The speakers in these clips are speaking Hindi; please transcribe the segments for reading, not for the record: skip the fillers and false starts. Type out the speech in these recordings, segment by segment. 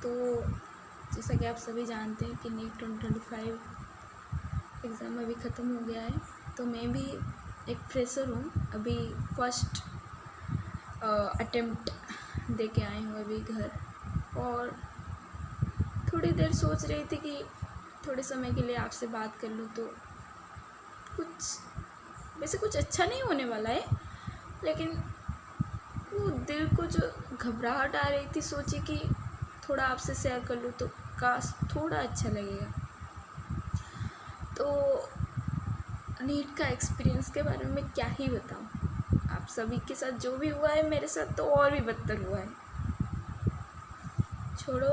तो जैसा कि आप सभी जानते हैं कि नीट 2025 एग्ज़ाम अभी ख़त्म हो गया है। तो मैं भी एक फ्रेशर हूँ, अभी फर्स्ट अटेम्प्ट दे के आई हूँ अभी घर। और थोड़ी देर सोच रही थी कि थोड़े समय के लिए आपसे बात कर लूँ। तो वैसे कुछ अच्छा नहीं होने वाला है, लेकिन वो दिल को जो घबराहट आ रही थी, सोची कि थोड़ा आपसे शेयर कर लूँ तो काश थोड़ा अच्छा लगेगा। तो नीट का एक्सपीरियंस के बारे में क्या ही बताऊँ, आप सभी के साथ जो भी हुआ है मेरे साथ तो और भी बदतर हुआ है। छोड़ो,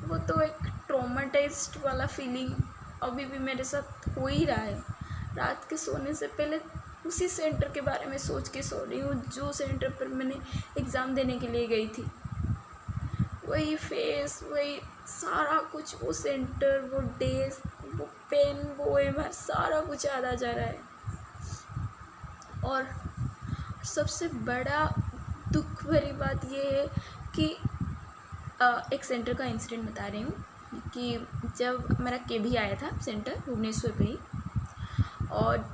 वो तो एक ट्रॉमाटाइज्ड वाला फीलिंग अभी भी मेरे साथ हो ही रहा है। रात के सोने से पहले उसी सेंटर के बारे में सोच के सो रही हूँ जो सेंटर पर मैंने एग्ज़ाम देने के लिए गई थी। वही फेस, वही सारा कुछ, वो सेंटर, वो डेज, वो पेन, वो एमआर, सारा कुछ याद आ जा रहा है। और सबसे बड़ा दुख भरी बात ये है कि एक सेंटर का इंसिडेंट बता रही हूँ कि जब मेरा केबी आया था सेंटर भुवनेश्वर पे ही, और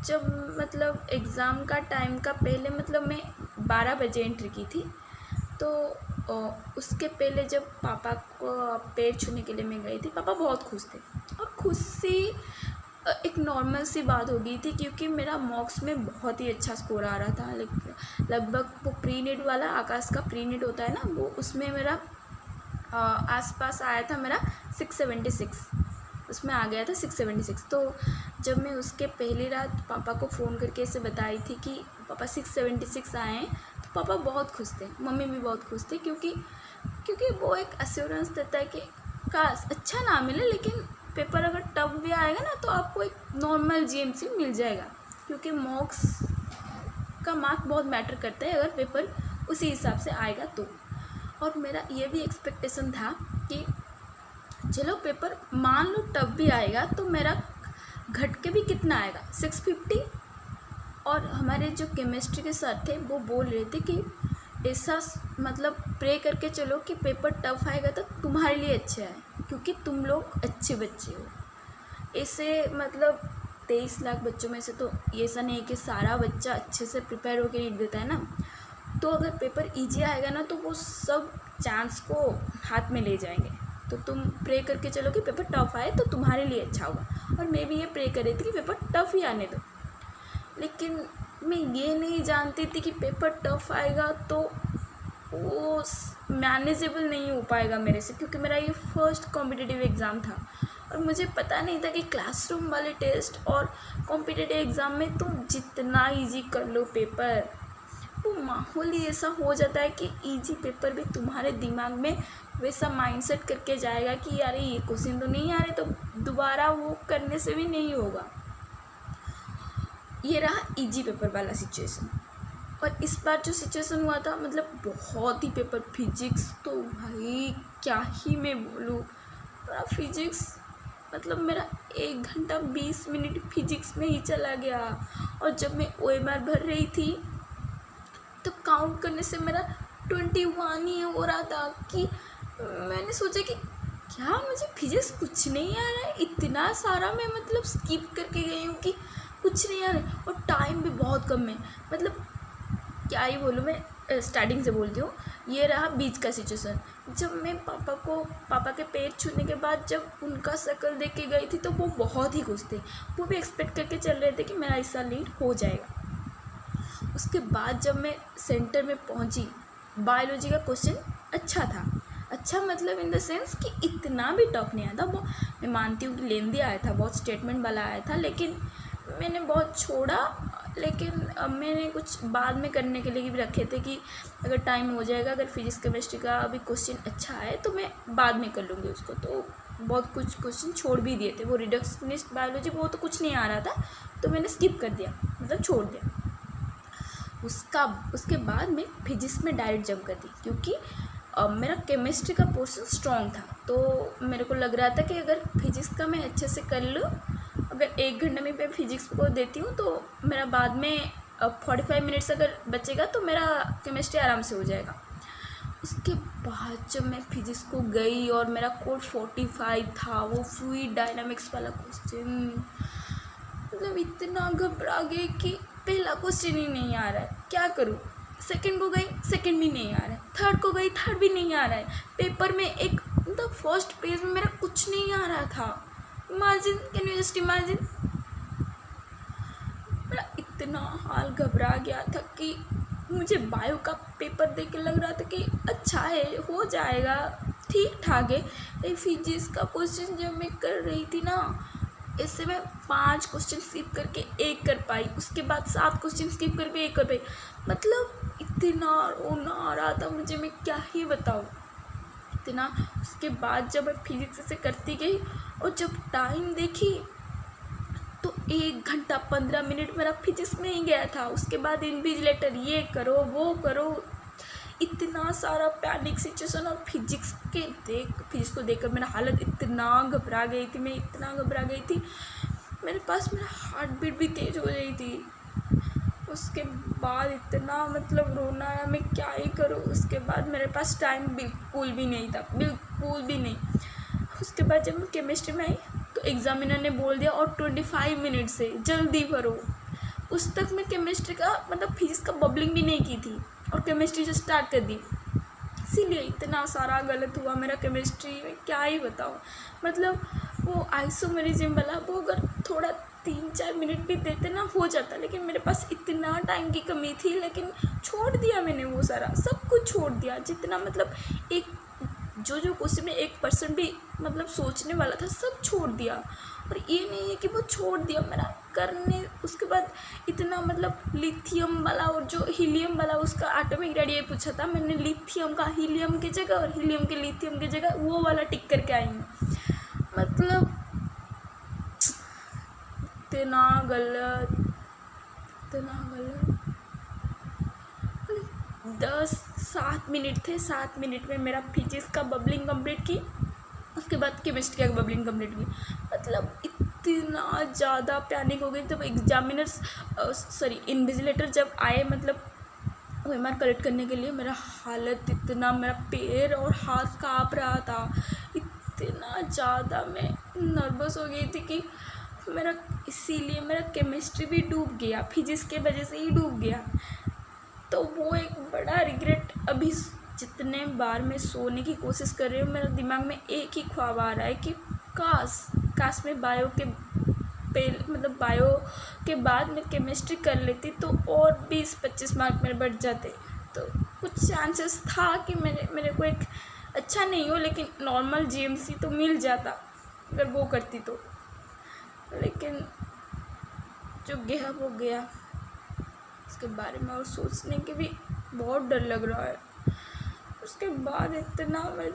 जब मतलब एग्ज़ाम का टाइम का पहले मतलब मैं 12 बजे एंट्री की थी। तो उसके पहले जब पापा को पैर छूने के लिए मैं गई थी, पापा बहुत खुश थे। और खुशी एक नॉर्मल सी बात हो गई थी क्योंकि मेरा मॉक्स में बहुत ही अच्छा स्कोर आ रहा था। लगभग वो प्री नीट वाला, आकाश का प्री नीट होता है ना, वो उसमें मेरा आसपास आया था मेरा 676, उसमें आ गया था 676। तो जब मैं उसके पहली रात पापा को फ़ोन करके ऐसे बताई थी कि पापा 676 आए हैं, तो पापा बहुत खुश थे, मम्मी भी बहुत खुश थे, क्योंकि वो एक एश्योरेंस देता है कि काश अच्छा ना मिले, लेकिन पेपर अगर टफ भी आएगा ना तो आपको एक नॉर्मल जीएमसी मिल जाएगा, क्योंकि मॉक्स का मार्क बहुत मैटर करता है अगर पेपर उसी हिसाब से आएगा तो। और मेरा ये भी एक्सपेक्टेशन था कि चलो पेपर मान लो टफ भी आएगा तो मेरा घट के भी कितना आएगा, 650। और हमारे जो केमिस्ट्री के सर थे वो बोल रहे थे कि ऐसा मतलब प्रे करके चलो कि पेपर टफ आएगा तो तुम्हारे लिए अच्छा है, क्योंकि तुम लोग अच्छे बच्चे हो। ऐसे मतलब 23 लाख बच्चों में से तो ऐसा नहीं है कि सारा बच्चा अच्छे से प्रिपेयर होकर नीट देता है ना। तो अगर पेपर इजी आएगा ना तो वो सब चांस को हाथ में ले जाएंगे। तो तुम प्रे करके चलो कि पेपर टफ आए तो तुम्हारे लिए अच्छा होगा। और मैं भी ये प्रे कर रही थी कि पेपर टफ ही आने दो, लेकिन मैं ये नहीं जानती थी कि पेपर टफ आएगा तो वो मैनेजेबल नहीं हो पाएगा मेरे से, क्योंकि मेरा ये फर्स्ट कॉम्पिटिटिव एग्ज़ाम था। और मुझे पता नहीं था कि क्लासरूम वाले टेस्ट और कॉम्पिटिटिव एग्ज़ाम में तुम जितना ईजी कर लो पेपर, वो माहौल ही ऐसा हो जाता है कि इजी पेपर भी तुम्हारे दिमाग में वैसा माइंडसेट करके जाएगा कि यार ये क्वेश्चन तो नहीं आ रहे, तो दोबारा वो करने से भी नहीं होगा। ये रहा इजी पेपर वाला सिचुएशन। और इस बार जो सिचुएशन हुआ था मतलब बहुत ही पेपर, फिजिक्स तो भाई क्या ही मैं बोलूँ, पूरा फिजिक्स मतलब मेरा 1 घंटा 20 मिनट फिजिक्स में ही चला गया। और जब मैं OMR भर रही थी तो काउंट करने से मेरा 21 ही हो रहा था कि मैंने सोचा कि क्या मुझे फिजिक्स कुछ नहीं आ रहा है, इतना सारा मैं मतलब स्किप करके गई हूँ कि कुछ नहीं आ रहा है। और टाइम भी बहुत कम है, मतलब क्या ही बोलूँ, मैं स्टार्टिंग से बोलती हूँ। ये रहा बीच का सिचुएशन। जब मैं पापा के पैर छूने के बाद जब उनका शक्ल देख के गई थी तो वो बहुत ही खुश थे, वो भी एक्सपेक्ट करके चल रहे थे कि मेरा इस साल लीड हो जाएगा। उसके बाद जब मैं सेंटर में पहुंची, बायोलॉजी का क्वेश्चन अच्छा था, अच्छा मतलब इन द सेंस कि इतना भी टफ नहीं आया था। वो मैं मानती हूँ कि लेंदी आया था, बहुत स्टेटमेंट वाला आया था, लेकिन मैंने बहुत छोड़ा। लेकिन मैंने कुछ बाद में करने के लिए भी रखे थे कि अगर टाइम हो जाएगा, अगर फिजिक्स केमिस्ट्री का अभी क्वेश्चन अच्छा आए तो मैं बाद में कर लूँगी उसको। तो बहुत कुछ क्वेश्चन छोड़ भी दिए थे, वो रिडक्शनिस्ट बायोलॉजी वो तो कुछ नहीं आ रहा था तो मैंने स्किप कर दिया, मतलब छोड़ दिया। उसके बाद मैं फिजिक्स में डायरेक्ट जंप कर दी, क्योंकि मेरा केमिस्ट्री का पोर्शन स्ट्रॉन्ग था। तो मेरे को लग रहा था कि अगर फिजिक्स का मैं अच्छे से कर लूँ, अगर 1 घंटे में मैं फिजिक्स को देती हूँ तो मेरा बाद में 45 मिनट्स अगर बचेगा तो मेरा केमिस्ट्री आराम से हो जाएगा। उसके बाद जब मैं फिजिक्स को गई और मेरा कोड 45 था, वो फ्लूइड डायनामिक्स वाला क्वेश्चन, मतलब इतना घबरा गई कि पहला क्वेश्चन ही नहीं आ रहा है, क्या करूँ। सेकंड को गई, सेकंड भी नहीं आ रहा है। थर्ड को गई, थर्ड भी नहीं आ रहा है। पेपर में एक मतलब फर्स्ट पेज में मेरा कुछ नहीं आ रहा था। Imagine, can you just imagine. मेरा इतना हाल घबरा गया था कि मुझे बायो का पेपर देख के लग रहा था कि अच्छा है, हो जाएगा, ठीक ठाक है। ये फिजिक्स का क्वेश्चन जब मैं कर रही थी ना, इससे मैं 5 क्वेश्चन स्किप करके 1 कर पाई, उसके बाद 7 क्वेश्चन स्किप करके 1 कर पाई। मतलब इतना रोना आ रहा था मुझे, मैं क्या ही बताऊँ इतना। उसके बाद जब मैं फिजिक्स से करती गई और जब टाइम देखी तो 1 घंटा 15 मिनट मेरा फिजिक्स में ही गया था। उसके बाद इन्विजिलेटर, ये करो वो करो, इतना सारा पैनिक सिचुएशन। और फिजिक्स को देखकर मेरा हालत इतना घबरा गई थी, मैं इतना घबरा गई थी, मेरे पास मेरा हार्ट बीट भी तेज़ हो गई थी। उसके बाद इतना मतलब रोना आया, मैं क्या ही करूँ। उसके बाद मेरे पास टाइम बिल्कुल भी नहीं था, बिल्कुल भी नहीं। उसके बाद जब मैं केमिस्ट्री में आई तो एग्जामिनर ने बोल दिया और 25 मिनट से जल्दी भरो। उस तक मैं केमिस्ट्री का मतलब फिजिक्स का बबलिंग भी नहीं की थी और केमिस्ट्री जो स्टार्ट कर दी, इसीलिए इतना सारा गलत हुआ मेरा केमिस्ट्री में, क्या ही बताऊँ। मतलब वो आइसोमेरिज्म वाला, वो अगर थोड़ा 3-4 मिनट भी देते ना हो जाता, लेकिन मेरे पास इतना टाइम की कमी थी। लेकिन छोड़ दिया मैंने, वो सारा सब कुछ छोड़ दिया, जितना मतलब एक जो क्वेश्चन में 1% भी मतलब सोचने वाला था, सब छोड़ दिया। और ये नहीं है कि वो छोड़ दिया मेरा करने। उसके बाद इतना मतलब लिथियम वाला और जो हीलियम वाला, उसका एटॉमिक रेडियस पूछा था, मैंने लिथियम का हीलियम की जगह और हीलियम के लिथियम की जगह वो वाला टिक करके आई हूँ। मतलब इतना गलत, इतना गलत। 7 मिनट थे, 7 मिनट में मेरा फिजिक्स का बबलिंग कंप्लीट की, उसके बाद केमिस्ट्री का बबलिंग कंप्लीट की। मतलब इतना ज़्यादा पैनिक हो गई। तब एग्जामिनर्स इन्विजिलेटर जब आए मतलब OMR करेक्ट करने के लिए, मेरा हालत इतना, मेरा पैर और हाथ काँप रहा था, इतना ज़्यादा मैं नर्वस हो गई थी कि इसीलिए मेरा केमिस्ट्री भी डूब गया, फिजिक्स के वजह से ही डूब गया। तो वो एक बड़ा रिग्रेट। अभी जितने बार मैं सोने की कोशिश कर रही हूँ, मेरे दिमाग में एक ही ख्वाब आ रहा है कि काश मैं बायो के बाद मैं केमिस्ट्री कर लेती तो और 20-25 मार्क मेरे बढ़ जाते। तो कुछ चांसेस था कि मेरे को एक अच्छा नहीं हो लेकिन नॉर्मल GMC तो मिल जाता अगर वो करती तो। लेकिन जो गया वो गया, उसके बारे में और सोचने के भी बहुत डर लग रहा है। उसके बाद इतना मैं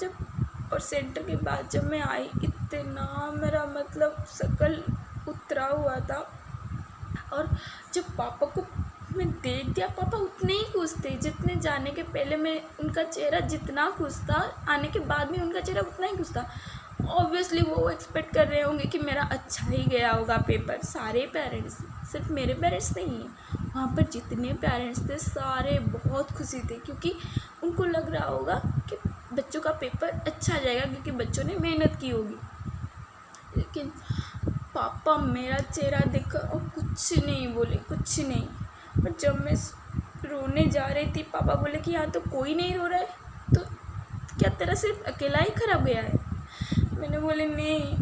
और सेंटर के बाद जब मैं आई, इतना मेरा मतलब शकल उतरा हुआ था। और जब पापा को मैं देख दिया, पापा उतने ही खुश थे जितने जाने के पहले मैं उनका चेहरा जितना खुश था, आने के बाद भी उनका चेहरा उतना ही खुश था। ऑब्वियसली वो एक्सपेक्ट कर रहे होंगे कि मेरा अच्छा ही गया होगा पेपर। सारे पेरेंट्स, सिर्फ मेरे पेरेंट्स नहीं हैं, वहाँ पर जितने पेरेंट्स थे सारे बहुत खुशी थे, क्योंकि उनको लग रहा होगा कि बच्चों का पेपर अच्छा जाएगा क्योंकि बच्चों ने मेहनत की होगी। लेकिन पापा मेरा चेहरा देखकर और कुछ नहीं बोले, कुछ नहीं। और जब मैं रोने जा रही थी, पापा बोले कि यहाँ तो कोई नहीं रो रहा है, तो क्या तेरा सिर्फ अकेला ही खराब गया है? मैंने बोले नहीं,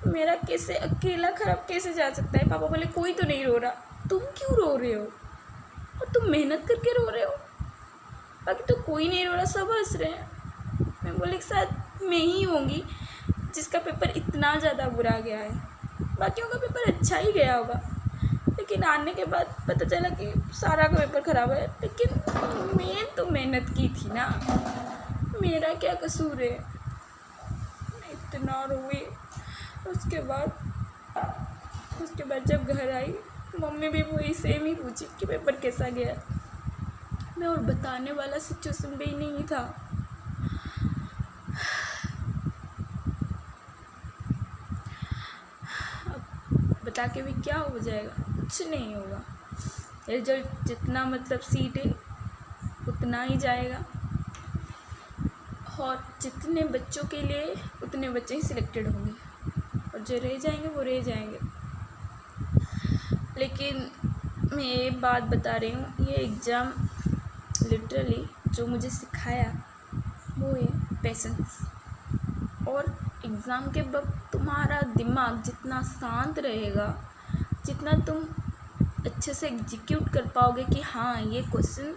मेरा कैसे अकेला खराब कैसे जा सकता है? पापा बोले कोई तो नहीं रो रहा, तुम क्यों रो रहे हो? और तुम मेहनत करके रो रहे हो, बाकी तो कोई नहीं रो रहा, सब हंस रहे हैं। मैं बोले शायद मैं ही होंगी जिसका पेपर इतना ज़्यादा बुरा गया है, बाकियों का पेपर अच्छा ही गया होगा। लेकिन आने के बाद पता चला कि सारा का पेपर ख़राब है। लेकिन मैं तो मेहनत की थी ना, मेरा क्या कसूर है? मैं इतना रोई। उसके बाद जब घर आई, मम्मी भी वही सेम ही पूछी कि पेपर कैसा गया। मैं और बताने वाला सिचुएशन भी नहीं था। अब बता के भी क्या हो जाएगा? कुछ नहीं होगा। रिजल्ट जितना मतलब सीट है उतना ही जाएगा। और जितने बच्चों के लिए उतने बच्चे ही सिलेक्टेड होंगे और जो रह जाएंगे वो रह जाएंगे। लेकिन मैं ये बात बता रही हूँ, ये एग्ज़ाम लिटरली जो मुझे सिखाया वो है पेशेंस। और एग्ज़ाम के वक्त तुम्हारा दिमाग जितना शांत रहेगा, जितना तुम अच्छे से एग्जीक्यूट कर पाओगे कि हाँ ये क्वेश्चन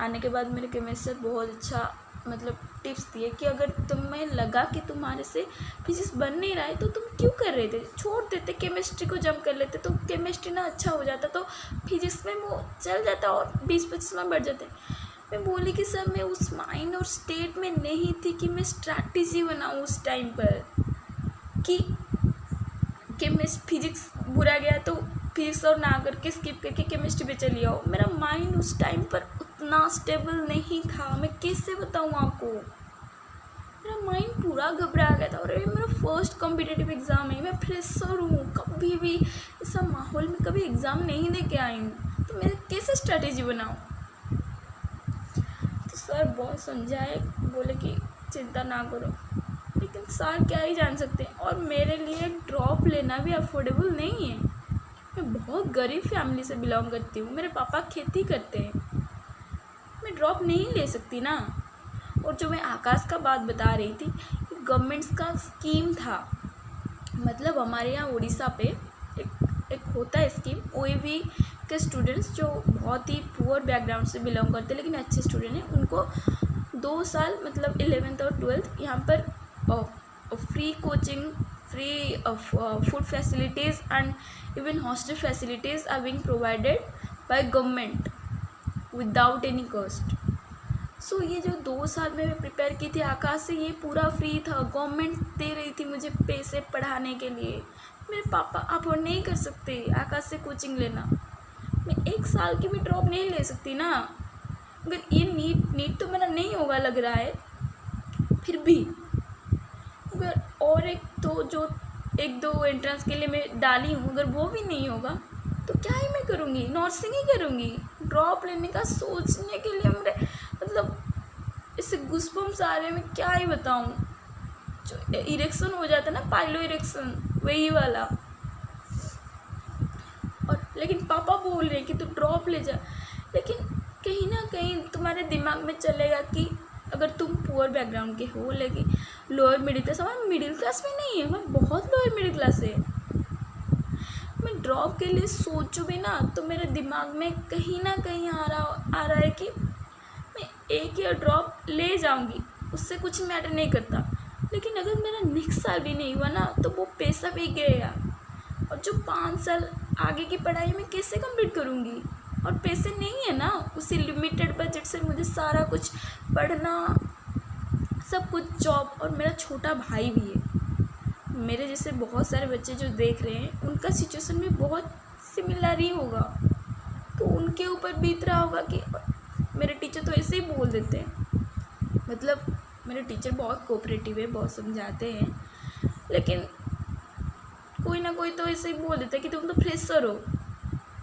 आने के बाद मेरे केमिस्ट्री बहुत अच्छा मतलब टिप्स दिए कि अगर तुम्हें लगा कि तुम्हारे से फिजिक्स बन नहीं रहा है तो तुम क्यों कर रहे थे, छोड़ देते, केमिस्ट्री को जंप कर लेते तो केमिस्ट्री ना अच्छा हो जाता तो फिजिक्स में वो चल जाता और 20-25 में बढ़ जाते। मैं बोली कि सर मैं उस माइंड और स्टेट में नहीं थी कि मैं स्ट्रैटेजी बनाऊँ उस टाइम पर कि मैं फिजिक्स बुरा गया तो फिजिक्स और ना करके स्किप करके केमिस्ट्री पे चली आओ। मेरा माइंड उस टाइम पर उतना स्टेबल नहीं था, मैं कैसे बताऊँ आपको। मेरा माइंड पूरा घबरा गया था और ये मेरा फर्स्ट कॉम्पिटिटिव एग्ज़ाम है, मैं फ्रेशर हूँ, कभी भी ऐसा माहौल में कभी एग्ज़ाम नहीं दे के आई हूँ, तो मैं कैसे स्ट्रैटेजी बनाऊँ। तो सर बहुत समझाए, बोले कि चिंता ना करो, लेकिन सर क्या ही जान सकते हैं। और मेरे लिए ड्रॉप लेना भी अफोर्डेबल नहीं है। मैं बहुत गरीब फैमिली से बिलोंग करती हूँ, मेरे पापा खेती करते हैं, मैं ड्रॉप नहीं ले सकती ना। और जो मैं आकाश का बात बता रही थी, गवर्नमेंट्स का स्कीम था, मतलब हमारे यहाँ उड़ीसा पे एक होता है स्कीम, ओएवी के स्टूडेंट्स जो बहुत ही पुअर बैकग्राउंड से बिलोंग करते हैं लेकिन अच्छे स्टूडेंट हैं, उनको 2 साल मतलब 11th और 12th यहाँ पर free coaching, free food facilities and even hostel facilities are being provided by government without any cost. So ये जो 2 साल में मैं प्रिपेयर की थी आकाश से, ये पूरा फ्री था, गवर्नमेंट दे रही थी मुझे पैसे पढ़ाने के लिए। मेरे पापा अफोर्ड नहीं कर सकते आकाश से कोचिंग लेना, मैं 1 साल की भी ड्रॉप नहीं ले सकती ना। अगर ये नीट तो मेरा नहीं होगा लग रहा है, फिर भी अगर और एक दो एंट्रेंस के लिए मैं डाली हूँ, अगर वो भी नहीं होगा तो क्या ही मैं करूँगी, नर्सिंग ही करूँगी। ड्रॉप लेने का सोचने के लिए मेरे मतलब इससे गुस्बम्स आ रहे हैं, मैं क्या ही बताऊँ। जो इरेक्शन हो जाता है ना, पाइलो इरेक्शन, वही वाला। और लेकिन पापा बोल रहे हैं कि तू ड्रॉप ले जा, लेकिन कहीं ना कहीं तुम्हारे दिमाग में चलेगा कि अगर तुम पुअर बैकग्राउंड के हो, लेकिन लोअर मिडिल क्लास, हमारा मिडिल क्लास में नहीं है, हमारा बहुत लोअर मिडिल क्लास है। मैं ड्रॉप के लिए सोचूं भी ना तो मेरे दिमाग में कहीं ना कहीं आ रहा है कि मैं 1 ईयर ड्रॉप ले जाऊंगी, उससे कुछ मैटर नहीं करता। लेकिन अगर मेरा नेक्स्ट साल भी नहीं हुआ ना तो वो पैसा भी गया, और जो 5 साल आगे की पढ़ाई मैं कैसे कंप्लीट करूँगी। और पैसे नहीं है ना, उसी लिमिटेड बजट से मुझे सारा कुछ पढ़ना, सब कुछ, जॉब, और मेरा छोटा भाई भी है। मेरे जैसे बहुत सारे बच्चे जो देख रहे हैं उनका सिचुएशन भी बहुत सिमिलर ही होगा, तो उनके ऊपर बीत रहा होगा कि मेरे टीचर तो ऐसे ही बोल देते हैं, मतलब मेरे टीचर बहुत कोऑपरेटिव है, बहुत समझाते हैं, लेकिन कोई ना कोई तो ऐसे ही बोल देता है कि तुम तो फ्रेशर हो,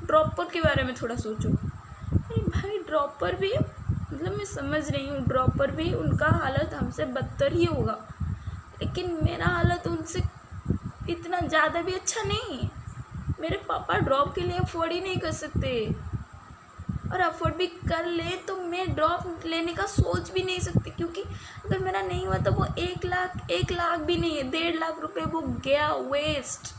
ड्रॉपर के बारे में थोड़ा सोचो। अरे भाई ड्रॉपर भी, मतलब मैं समझ रही हूँ ड्रॉपर भी उनका हालत हमसे बदतर ही होगा, लेकिन मेरा हालत उनसे इतना ज़्यादा भी अच्छा नहीं है। मेरे पापा ड्रॉप के लिए अफोर्ड ही नहीं कर सकते, और अफोर्ड भी कर ले तो मैं ड्रॉप लेने का सोच भी नहीं सकती, क्योंकि अगर मेरा नहीं हुआ तो वो 1 लाख भी नहीं है, 1.5 लाख रुपए वो गया वेस्ट।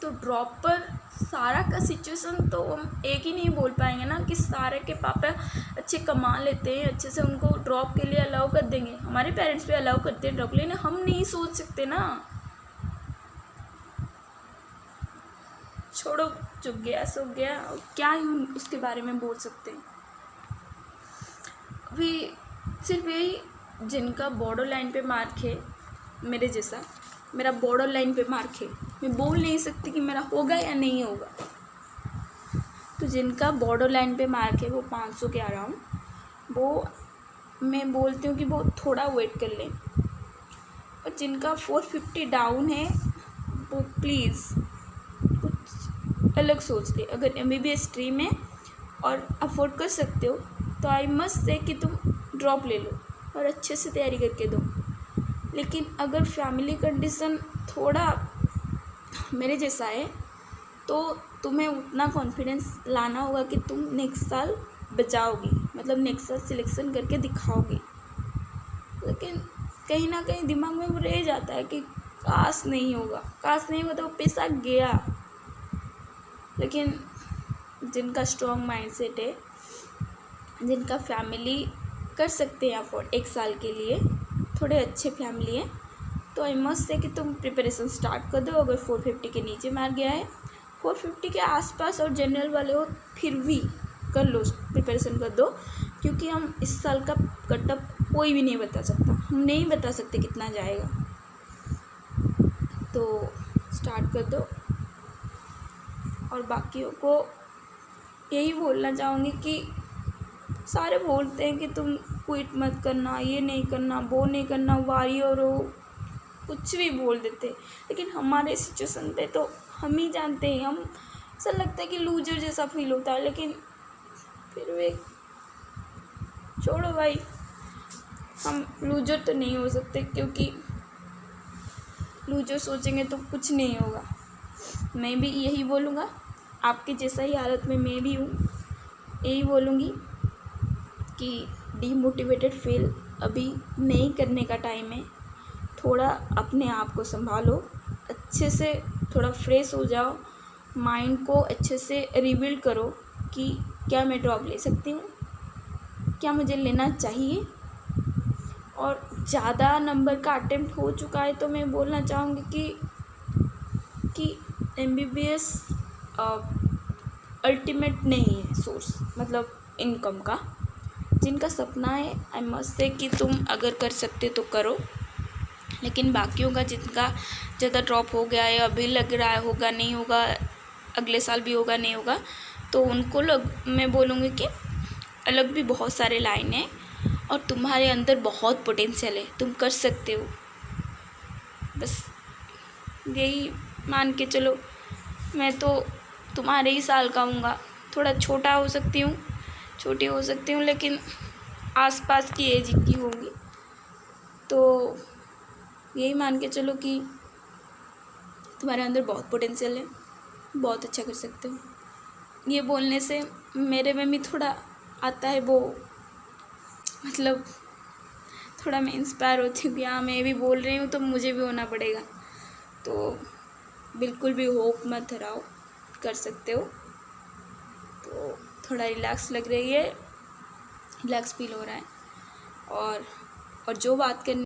तो ड्रॉप पर सारा का सिचुएशन तो हम एक ही नहीं बोल पाएंगे ना कि सारे के पापा अच्छे कमा लेते हैं, अच्छे से उनको ड्रॉप के लिए अलाउ कर देंगे। हमारे पेरेंट्स भी अलाउ करते हैं ड्रॉप लेने, हम नहीं सोच सकते ना। छोड़ो, जो गया सो गया, क्या ही उसके बारे में बोल सकते हैं। अभी सिर्फ यही जिनका बॉर्डर लाइन पे मार्क है, मेरे जैसा, मेरा बॉर्डर लाइन पे मार्क है, मैं बोल नहीं सकती कि मेरा होगा या नहीं होगा। तो जिनका बॉर्डर लाइन पे मार्क है वो 500 के अराउंड, वो मैं बोलती हूँ कि वो थोड़ा वेट कर लें, और जिनका 450 डाउन है वो प्लीज़ कुछ अलग सोच ले। अगर MBBS स्ट्रीम है और अफोर्ड कर सकते हो तो आई मस्ट से कि तुम ड्रॉप ले लो और अच्छे से तैयारी करके दो। लेकिन अगर फैमिली कंडीशन थोड़ा मेरे जैसा है तो तुम्हें उतना कॉन्फिडेंस लाना होगा कि तुम नेक्स्ट साल बचाओगी, मतलब नेक्स्ट साल सिलेक्शन करके दिखाओगी। लेकिन कहीं ना कहीं दिमाग में वो रह जाता है कि काश नहीं होगा, काश नहीं होगा तो वो पैसा गया। लेकिन जिनका स्ट्रॉन्ग माइंडसेट है, जिनका फैमिली कर सकते हैं अफोर्ड 1 साल के लिए, थोड़े अच्छे फैमिली है, तो आई मस्ट से कि तुम प्रिपरेशन स्टार्ट कर दो। अगर 450 के नीचे मार गया है, 450 के आसपास और जनरल वाले हो फिर भी कर लो, प्रिपरेशन कर दो। क्योंकि हम इस साल का कटअप कोई भी नहीं बता सकता, हम नहीं बता सकते कितना जाएगा। तो स्टार्ट कर दो। और बाकियों को यही बोलना चाहूँगी कि सारे बोलते हैं कि तुम क्विट मत करना, ये नहीं करना, वो नहीं करना, वॉरियर हो, कुछ भी बोल देते। लेकिन हमारे सिचुएशन पे तो हम ही जानते हैं, हम ऐसा लगता है कि लूजर जैसा फील होता है। लेकिन फिर भी छोड़ो भाई, हम लूजर तो नहीं हो सकते, क्योंकि लूजर सोचेंगे तो कुछ नहीं होगा। मैं भी यही बोलूँगा, आपके जैसा ही हालत में मैं भी हूँ, यही बोलूँगी कि डीमोटिवेटेड फील अभी नहीं करने का टाइम है। थोड़ा अपने आप को संभालो, अच्छे से थोड़ा फ्रेश हो जाओ, माइंड को अच्छे से रिबिल्ड करो कि क्या मैं ड्रॉप ले सकती हूँ, क्या मुझे लेना चाहिए। और ज़्यादा नंबर का अटेम्प्ट हो चुका है तो मैं बोलना चाहूँगी कि MBBS अल्टीमेट नहीं है सोर्स, मतलब इनकम का। जिनका सपना है, आई मस्ट से कि तुम अगर कर सकते तो करो। लेकिन बाकियों का जिनका ज़्यादा ड्रॉप हो गया है, अभी लग रहा है होगा नहीं होगा, अगले साल भी होगा नहीं होगा, तो उनको मैं बोलूँगी कि अलग भी बहुत सारे लाइन हैं और तुम्हारे अंदर बहुत पोटेंशियल है, तुम कर सकते हो। बस यही मान के चलो। मैं तो तुम्हारे ही साल का हूँगा, थोड़ा छोटा हो सकती हूँ, छोटी हो सकती हूँ, लेकिन आसपास की एज की होगी। तो यही मान के चलो कि तुम्हारे अंदर बहुत पोटेंशियल है, बहुत अच्छा कर सकते हो। ये बोलने से मेरे में भी थोड़ा आता है वो, मतलब थोड़ा मैं इंस्पायर होती हूँ कि हाँ मैं भी बोल रही हूँ तो मुझे भी होना पड़ेगा। तो बिल्कुल भी होप मत हराओ, कर सकते हो। तो थोड़ा रिलैक्स लग रही है, रिलैक्स फील हो रहा है। और जो बात करनी